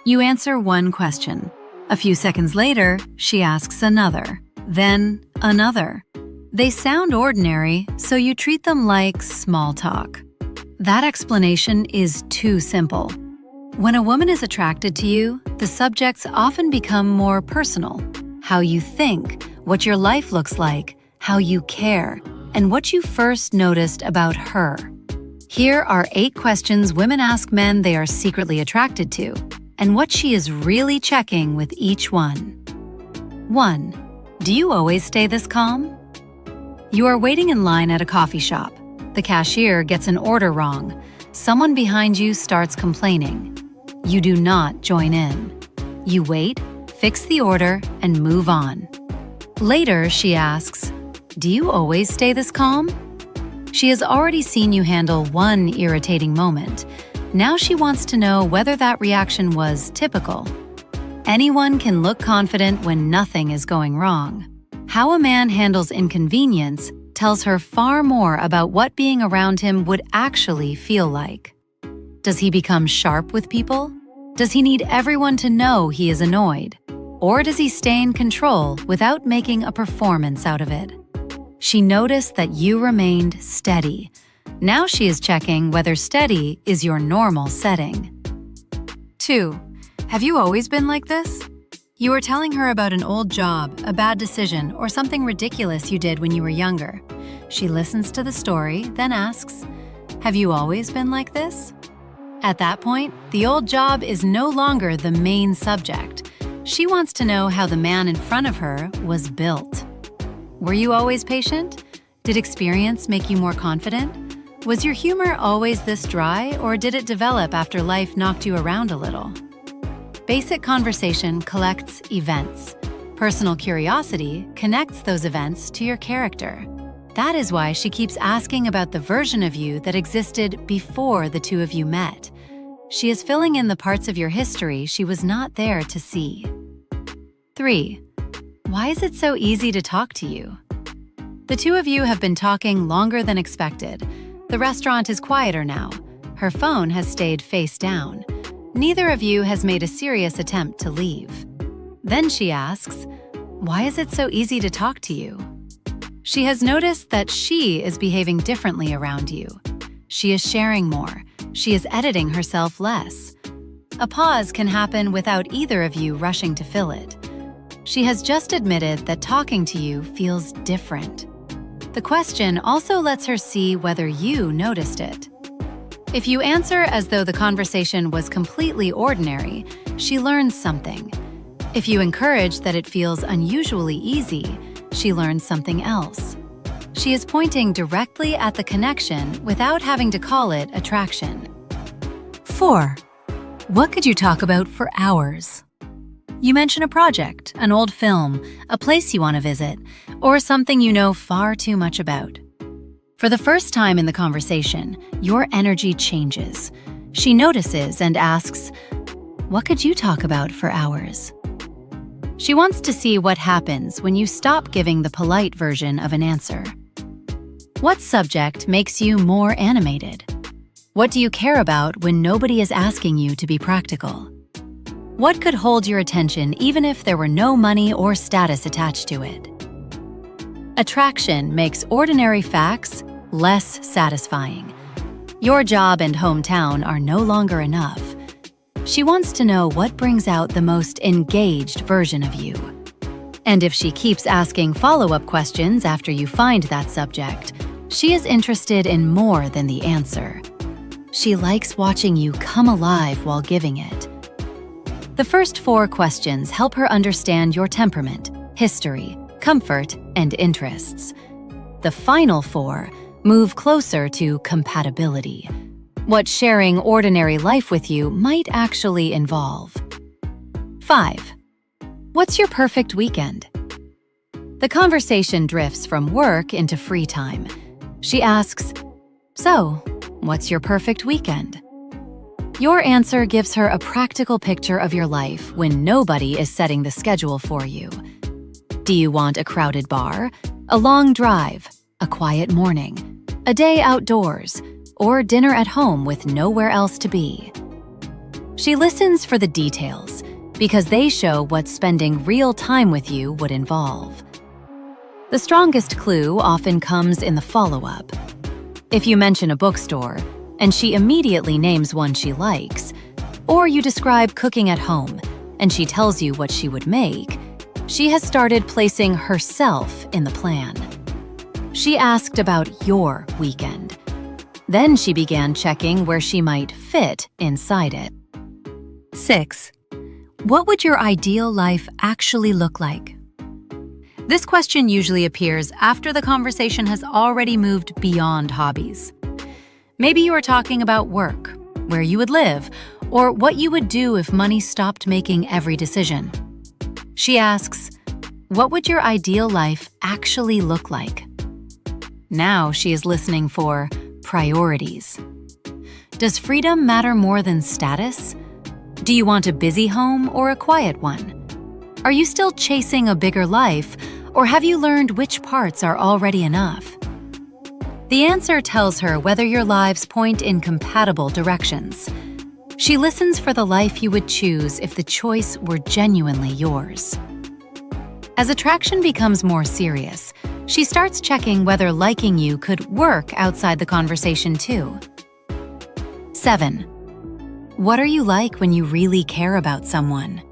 You answer one question. A few seconds later, she asks another, then another. They sound ordinary, so you treat them like small talk. That explanation is too simple. When a woman is attracted to you, the subjects often become more personal. How you think, what your life looks like, how you care, and what you first noticed about her. Here are 8 questions women ask men they are secretly attracted to, and what she is really checking with each one. 1. Do you always stay this calm? You are waiting in line at a coffee shop. The cashier gets an order wrong. Someone behind you starts complaining. You do not join in. You wait, fix the order, and move on. Later, she asks, "Do you always stay this calm?" She has already seen you handle one irritating moment. Now she wants to know whether that reaction was typical. Anyone can look confident when nothing is going wrong. How a man handles inconvenience tells her far more about what being around him would actually feel like. Does he become sharp with people? Does he need everyone to know he is annoyed? Or does he stay in control without making a performance out of it? She noticed that you remained steady. Now she is checking whether steady is your normal setting. 2. Have you always been like this? You are telling her about an old job, a bad decision, or something ridiculous you did when you were younger. She listens to the story, then asks, "Have you always been like this?" At that point, the old job is no longer the main subject. She wants to know how the man in front of her was built. Were you always patient? Did experience make you more confident? Was your humor always this dry, or did it develop after life knocked you around a little? Basic conversation collects events. Personal curiosity connects those events to your character. That is why she keeps asking about the version of you that existed before the two of you met. She is filling in the parts of your history she was not there to see. 3. Why is it so easy to talk to you? The two of you have been talking longer than expected. The restaurant is quieter now. Her phone has stayed face down. Neither of you has made a serious attempt to leave. Then she asks, "Why is it so easy to talk to you?" She has noticed that she is behaving differently around you. She is sharing more. She is editing herself less. A pause can happen without either of you rushing to fill it. She has just admitted that talking to you feels different. The question also lets her see whether you noticed it. If you answer as though the conversation was completely ordinary, she learns something. If you encourage that it feels unusually easy, she learns something else. She is pointing directly at the connection without having to call it attraction. 4. What could you talk about for hours? You mention a project, an old film, a place you want to visit, or something you know far too much about. For the first time in the conversation, your energy changes. She notices and asks, "What could you talk about for hours?" She wants to see what happens when you stop giving the polite version of an answer. What subject makes you more animated? What do you care about when nobody is asking you to be practical? What could hold your attention even if there were no money or status attached to it? Attraction makes ordinary facts less satisfying. Your job and hometown are no longer enough. She wants to know what brings out the most engaged version of you. And if she keeps asking follow-up questions after you find that subject, she is interested in more than the answer. She likes watching you come alive while giving it. The first 4 questions help her understand your temperament, history, comfort, and interests. The final 4 move closer to compatibility, what sharing ordinary life with you might actually involve. 5. What's your perfect weekend? The conversation drifts from work into free time. She asks, "So, what's your perfect weekend?" Your answer gives her a practical picture of your life when nobody is setting the schedule for you. Do you want a crowded bar, a long drive, a quiet morning, a day outdoors, or dinner at home with nowhere else to be? She listens for the details because they show what spending real time with you would involve. The strongest clue often comes in the follow-up. If you mention a bookstore and she immediately names one she likes, or you describe cooking at home and she tells you what she would make, she has started placing herself in the plan. She asked about your weekend. Then she began checking where she might fit inside it. 6. What would your ideal life actually look like? This question usually appears after the conversation has already moved beyond hobbies. Maybe you are talking about work, where you would live, or what you would do if money stopped making every decision. She asks, what would your ideal life actually look like? Now she is listening for priorities. Does freedom matter more than status? Do you want a busy home or a quiet one? Are you still chasing a bigger life, or have you learned which parts are already enough? The answer tells her whether your lives point in compatible directions. She listens for the life you would choose if the choice were genuinely yours. As attraction becomes more serious, she starts checking whether liking you could work outside the conversation too. 7. What are you like when you really care about someone?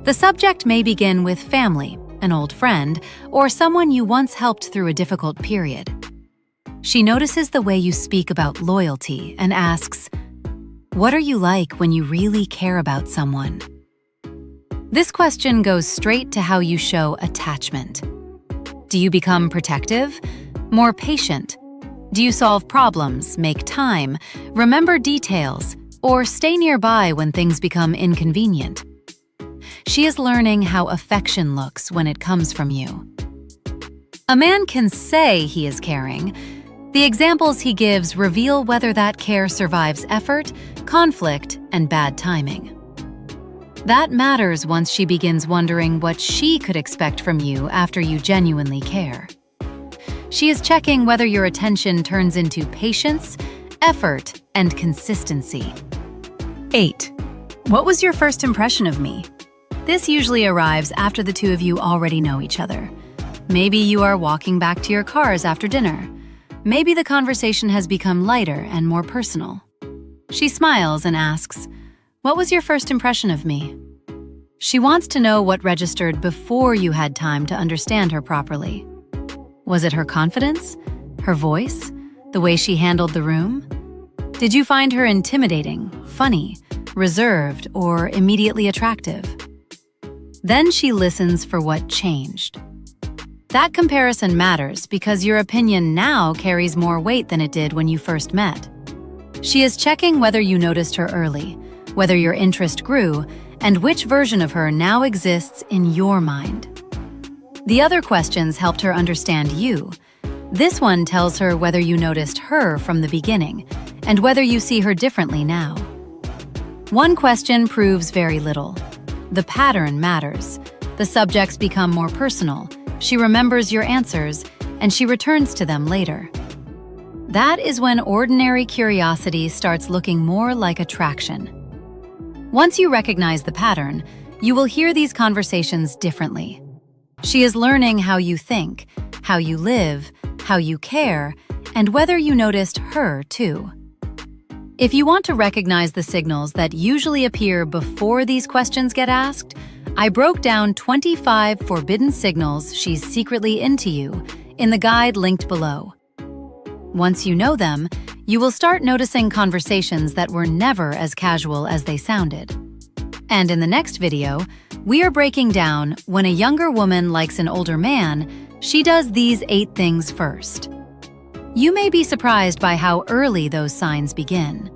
The subject may begin with family, an old friend, or someone you once helped through a difficult period. She notices the way you speak about loyalty and asks, what are you like when you really care about someone? This question goes straight to how you show attachment. Do you become protective? More patient? Do you solve problems, make time, remember details, or stay nearby when things become inconvenient? She is learning how affection looks when it comes from you. A man can say he is caring. The examples he gives reveal whether that care survives effort, conflict, and bad timing. That matters once she begins wondering what she could expect from you after you genuinely care. She is checking whether your attention turns into patience, effort, and consistency. 8. What was your first impression of me? This usually arrives after the two of you already know each other. Maybe you are walking back to your cars after dinner. Maybe the conversation has become lighter and more personal. She smiles and asks, what was your first impression of me? She wants to know what registered before you had time to understand her properly. Was it her confidence? Her voice? The way she handled the room? Did you find her intimidating, funny, reserved, or immediately attractive? Then she listens for what changed. That comparison matters because your opinion now carries more weight than it did when you first met. She is checking whether you noticed her early, whether your interest grew, and which version of her now exists in your mind. The other questions helped her understand you. This one tells her whether you noticed her from the beginning, and whether you see her differently now. One question proves very little. The pattern matters. The subjects become more personal. She remembers your answers, and she returns to them later. That is when ordinary curiosity starts looking more like attraction. Once you recognize the pattern, you will hear these conversations differently. She is learning how you think, how you live, how you care, and whether you noticed her too. If you want to recognize the signals that usually appear before these questions get asked, I broke down 25 forbidden signals she's secretly into you in the guide linked below. Once you know them, you will start noticing conversations that were never as casual as they sounded. And in the next video, we are breaking down when a younger woman likes an older man, she does these 8 things first. You may be surprised by how early those signs begin.